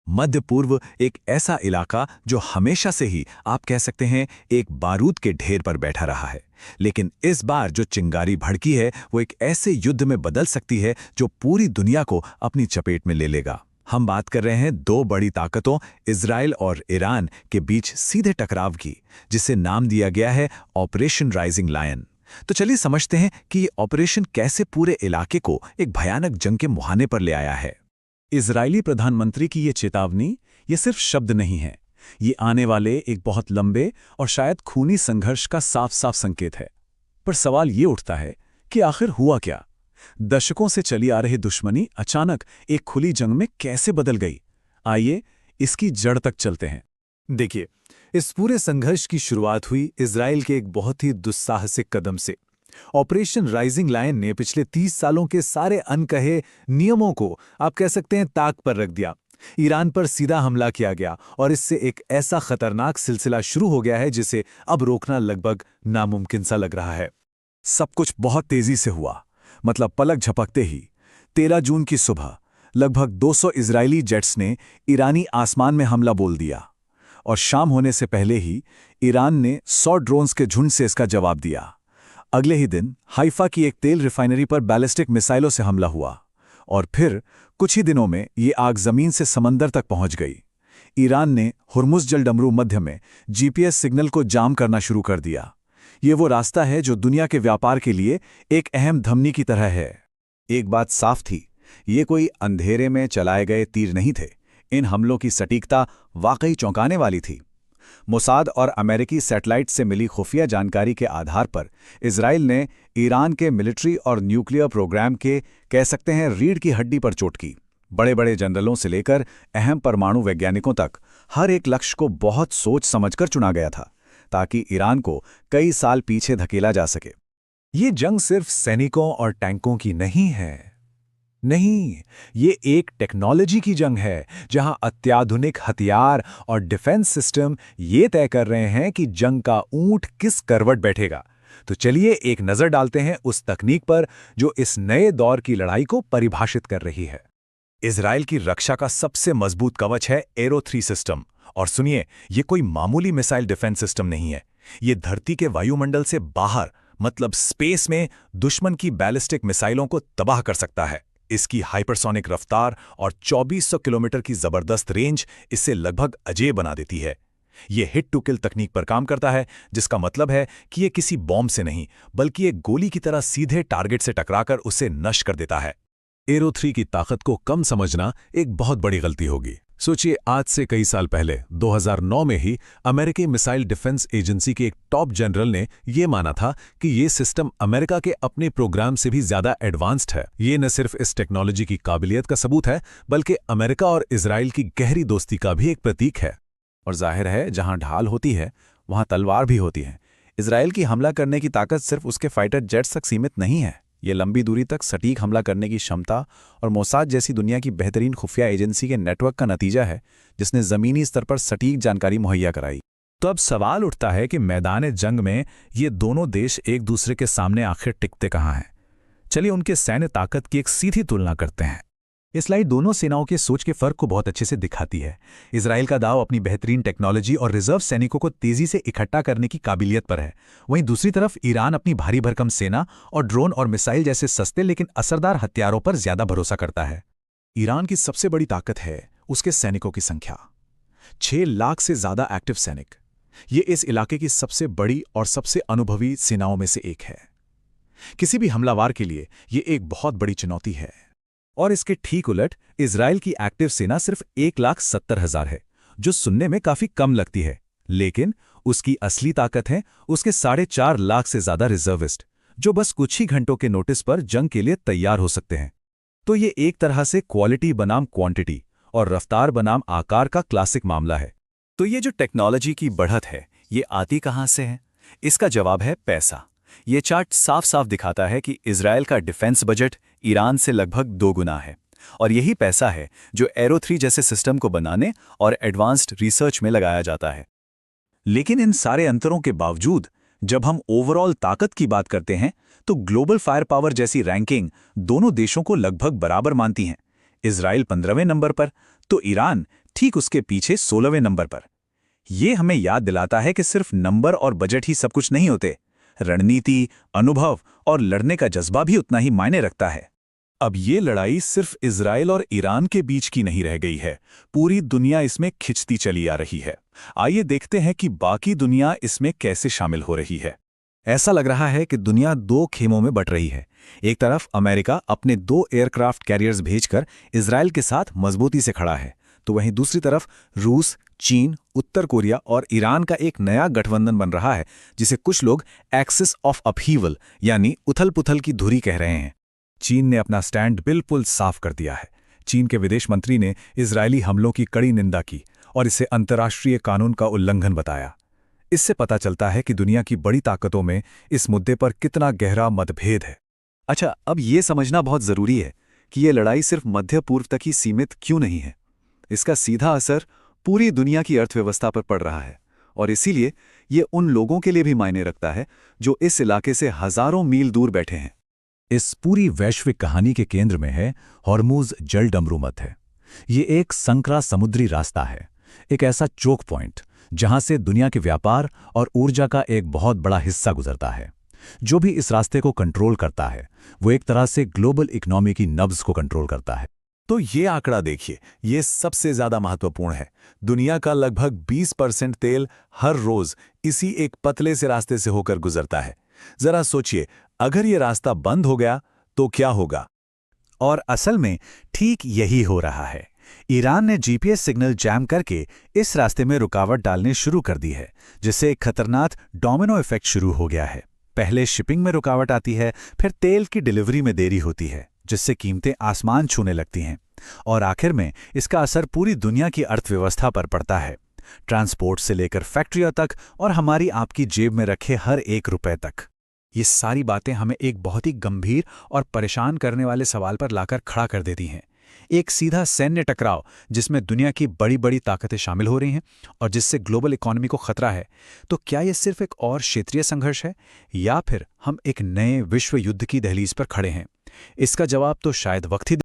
मध्य पूर्व एक ऐसा इलाका जो हमेशा से ही आप कह सकते हैं एक बारूद के ढेर पर बैठा रहा है। लेकिन इस बार जो चिंगारी भड़की है वो एक ऐसे युद्ध में बदल सकती है जो पूरी दुनिया को अपनी चपेट में ले लेगा। हम बात कर रहे हैं दो बड़ी ताकतों इजराइल और ईरान के बीच सीधे टकराव की, जिसे नाम दिया गया है ऑपरेशन राइजिंग लायन। तो चलिए समझते हैं कि ये ऑपरेशन कैसे पूरे इलाके को एक भयानक जंग के मुहाने पर ले आया है। इजरायली प्रधानमंत्री की ये चेतावनी ये सिर्फ शब्द नहीं है, ये आने वाले एक बहुत लंबे और शायद खूनी संघर्ष का साफ साफ संकेत है। पर सवाल ये उठता है कि आखिर हुआ क्या? दशकों से चली आ रही दुश्मनी अचानक एक खुली जंग में कैसे बदल गई? आइए इसकी जड़ तक चलते हैं। देखिए, इस पूरे संघर्ष की शुरुआत हुई इजराइल के एक बहुत ही दुस्साहसिक कदम से। ऑपरेशन राइजिंग लायन ने पिछले 30 सालों के सारे अनकहे नियमों को आप कह सकते हैं ताक पर रख दिया। ईरान पर सीधा हमला किया गया और इससे एक ऐसा खतरनाक सिलसिला शुरू हो गया है जिसे अब रोकना लगभग नामुमकिन सा लग रहा है। सब कुछ बहुत तेजी से हुआ, मतलब पलक झपकते ही 13 जून की सुबह लगभग 200 इजरायली जेट्स ने ईरानी आसमान में हमला बोल दिया और शाम होने से पहले ही ईरान ने 100 ड्रोन्स के झुंड से इसका जवाब दिया। अगले ही दिन हाइफा की एक तेल रिफाइनरी पर बैलिस्टिक मिसाइलों से हमला हुआ और फिर कुछ ही दिनों में ये आग जमीन से समंदर तक पहुंच गई। ईरान ने हुर्मुज़ जलडमरू मध्य में जीपीएस सिग्नल को जाम करना शुरू कर दिया। ये वो रास्ता है जो दुनिया के व्यापार के लिए एक अहम धमनी की तरह है। एक बात साफ थी, ये कोई अंधेरे में चलाए गए तीर नहीं थे। इन हमलों की सटीकता वाकई चौंकाने वाली थी। मोसाद और अमेरिकी सैटेलाइट से मिली खुफिया जानकारी के आधार पर इजराइल ने ईरान के मिलिट्री और न्यूक्लियर प्रोग्राम के कह सकते हैं रीढ़ की हड्डी पर चोट की। बड़े बड़े जनरलों से लेकर अहम परमाणु वैज्ञानिकों तक हर एक लक्ष्य को बहुत सोच समझकर चुना गया था ताकि ईरान को कई साल पीछे धकेला जा सके। ये जंग सिर्फ सैनिकों और टैंकों की नहीं है। नहीं, ये एक टेक्नोलॉजी की जंग है जहां अत्याधुनिक हथियार और डिफेंस सिस्टम ये तय कर रहे हैं कि जंग का ऊंट किस करवट बैठेगा। तो चलिए एक नजर डालते हैं उस तकनीक पर जो इस नए दौर की लड़ाई को परिभाषित कर रही है। इजराइल की रक्षा का सबसे मजबूत कवच है एरो 3 सिस्टम। और सुनिए, ये कोई मामूली मिसाइल डिफेंस सिस्टम नहीं है। ये धरती के वायुमंडल से बाहर मतलब स्पेस में दुश्मन की बैलिस्टिक मिसाइलों को तबाह कर सकता है। इसकी हाइपरसोनिक रफ्तार और 2400 किलोमीटर की जबरदस्त रेंज इसे लगभग अजेय बना देती है। ये हिट टू किल तकनीक पर काम करता है, जिसका मतलब है कि ये किसी बॉम्ब से नहीं बल्कि एक गोली की तरह सीधे टारगेट से टकराकर उसे नष्ट कर देता है। एरो 3 की ताकत को कम समझना एक बहुत बड़ी गलती होगी। सोचिए, आज से कई साल पहले 2009 में ही अमेरिकी मिसाइल डिफेंस एजेंसी के एक टॉप जनरल ने यह माना था कि ये सिस्टम अमेरिका के अपने प्रोग्राम से भी ज्यादा एडवांस्ड है। ये न सिर्फ इस टेक्नोलॉजी की काबिलियत का सबूत है बल्कि अमेरिका और इजराइल की गहरी दोस्ती का भी एक प्रतीक है। और जाहिर है, जहां ढाल होती है वहां तलवार भी होती है। इजराइल की हमला करने की ताकत सिर्फ उसके फाइटर जेट्स तक सीमित नहीं है। ये लंबी दूरी तक सटीक हमला करने की क्षमता और मोसाद जैसी दुनिया की बेहतरीन खुफिया एजेंसी के नेटवर्क का नतीजा है, जिसने ज़मीनी स्तर पर सटीक जानकारी मुहैया कराई। तो अब सवाल उठता है कि मैदान जंग में ये दोनों देश एक दूसरे के सामने आखिर टिकते कहाँ हैं? चलिए उनके सैन्य ताकत की एक सीधी तुलना करते हैं। ये स्लाइड दोनों सेनाओं के सोच के फर्क को बहुत अच्छे से दिखाती है। इजराइल का दाव अपनी बेहतरीन टेक्नोलॉजी और रिजर्व सैनिकों को तेजी से इकट्ठा करने की काबिलियत पर है। वहीं दूसरी तरफ ईरान अपनी भारी भरकम सेना और ड्रोन और मिसाइल जैसे सस्ते लेकिन असरदार हथियारों पर ज्यादा भरोसा करता है। ईरान की सबसे बड़ी ताकत है उसके सैनिकों की संख्या। 6 लाख से ज्यादा एक्टिव सैनिक। ये इस इलाके की सबसे बड़ी और सबसे अनुभवी सेनाओं में से एक है। किसी भी हमलावर के लिए ये एक बहुत बड़ी चुनौती है। और इसके ठीक उलट इजराइल की एक्टिव सेना सिर्फ 1,70,000 है, जो सुनने में काफी कम लगती है, लेकिन उसकी असली ताकत है उसके 4.5 लाख से ज्यादा रिजर्विस्ट, जो बस कुछ ही घंटों के नोटिस पर जंग के लिए तैयार हो सकते हैं। तो ये एक तरह से क्वालिटी बनाम क्वांटिटी और रफ्तार बनाम आकार का क्लासिक मामला है। तो ये जो टेक्नोलॉजी की बढ़त है, ये आती कहाँ से है? इसका जवाब है पैसा। ये चार्ट साफ साफ दिखाता है कि इजराइल का डिफेंस बजट ईरान से लगभग 2 गुना है, और यही पैसा है जो एरो 3 जैसे सिस्टम को बनाने और एडवांस्ड रिसर्च में लगाया जाता है। लेकिन इन सारे अंतरों के बावजूद जब हम ओवरऑल ताकत की बात करते हैं तो ग्लोबल फायर पावर जैसी रैंकिंग दोनों देशों को लगभग बराबर मानती हैं। इजराइल 15वें नंबर पर तो ईरान ठीक उसके पीछे 16वें नंबर पर। ये हमें याद दिलाता है कि सिर्फ नंबर और बजट ही सब कुछ नहीं होते। रणनीति, अनुभव और लड़ने का जज्बा भी उतना ही मायने रखता है। अब ये लड़ाई सिर्फ इजराइल और ईरान के बीच की नहीं रह गई है, पूरी दुनिया इसमें खिंचती चली आ रही है। आइए देखते हैं कि बाकी दुनिया इसमें कैसे शामिल हो रही है। ऐसा लग रहा है कि दुनिया दो खेमों में बट रही है। एक तरफ अमेरिका अपने 2 एयरक्राफ्ट कैरियर्स भेजकर इजराइल के साथ मजबूती से खड़ा है, तो वहीं दूसरी तरफ रूस, चीन, उत्तर कोरिया और ईरान का एक नया गठबंधन बन रहा है, जिसे कुछ लोग एक्सिस ऑफ अपहीवल यानी उथल-पुथल की धुरी कह रहे हैं। चीन ने अपना स्टैंड बिल्कुल साफ कर दिया है। चीन के विदेश मंत्री ने इजरायली हमलों की कड़ी निंदा की और इसे अंतर्राष्ट्रीय कानून का उल्लंघन बताया। इससे पता चलता है कि दुनिया की बड़ी ताकतों में इस मुद्दे पर कितना गहरा मतभेद है। अच्छा, अब ये समझना बहुत जरूरी है कि ये लड़ाई सिर्फ मध्य पूर्व तक ही सीमित क्यों नहीं है। इसका सीधा असर पूरी दुनिया की अर्थव्यवस्था पर पड़ रहा है, और इसीलिए ये उन लोगों के लिए भी मायने रखता है जो इस इलाके से हजारों मील दूर बैठे हैं। इस पूरी वैश्विक कहानी के केंद्र में है हॉर्मुज़ जल डमरूमत है। ये एक संकरा समुद्री रास्ता है, एक ऐसा चोक पॉइंट जहां से दुनिया के व्यापार और ऊर्जा का एक बहुत बड़ा हिस्सा गुजरता है। जो भी इस रास्ते को कंट्रोल करता है वो एक तरह से ग्लोबल इकोनॉमी की नब्ज को कंट्रोल करता है। तो ये आंकड़ा देखिए, ये सबसे ज्यादा महत्वपूर्ण है। दुनिया का लगभग 20% तेल हर रोज इसी एक पतले से रास्ते से होकर गुजरता है। जरा सोचिए, अगर ये रास्ता बंद हो गया तो क्या होगा? और असल में ठीक यही हो रहा है। ईरान ने जीपीएस सिग्नल जैम करके इस रास्ते में रुकावट डालनी शुरू कर दी है, जिससे एक खतरनाक डोमिनो इफेक्ट शुरू हो गया है। पहले शिपिंग में रुकावट आती है, फिर तेल की डिलीवरी में देरी होती है, जिससे कीमतें आसमान छूने लगती हैं, और आखिर में इसका असर पूरी दुनिया की अर्थव्यवस्था पर पड़ता है, ट्रांसपोर्ट से लेकर फैक्ट्रियों तक और हमारी आपकी जेब में रखे हर एक रुपए तक। ये सारी बातें हमें एक बहुत ही गंभीर और परेशान करने वाले सवाल पर लाकर खड़ा कर देती हैं। एक सीधा सैन्य टकराव जिसमें दुनिया की बड़ी बड़ी ताकतें शामिल हो रही हैं और जिससे ग्लोबल इकोनॉमी को खतरा है। तो क्या यह सिर्फ एक और क्षेत्रीय संघर्ष है, या फिर हम एक नए विश्व युद्ध की दहलीज पर खड़े हैं? इसका जवाब तो शायद वक्त ही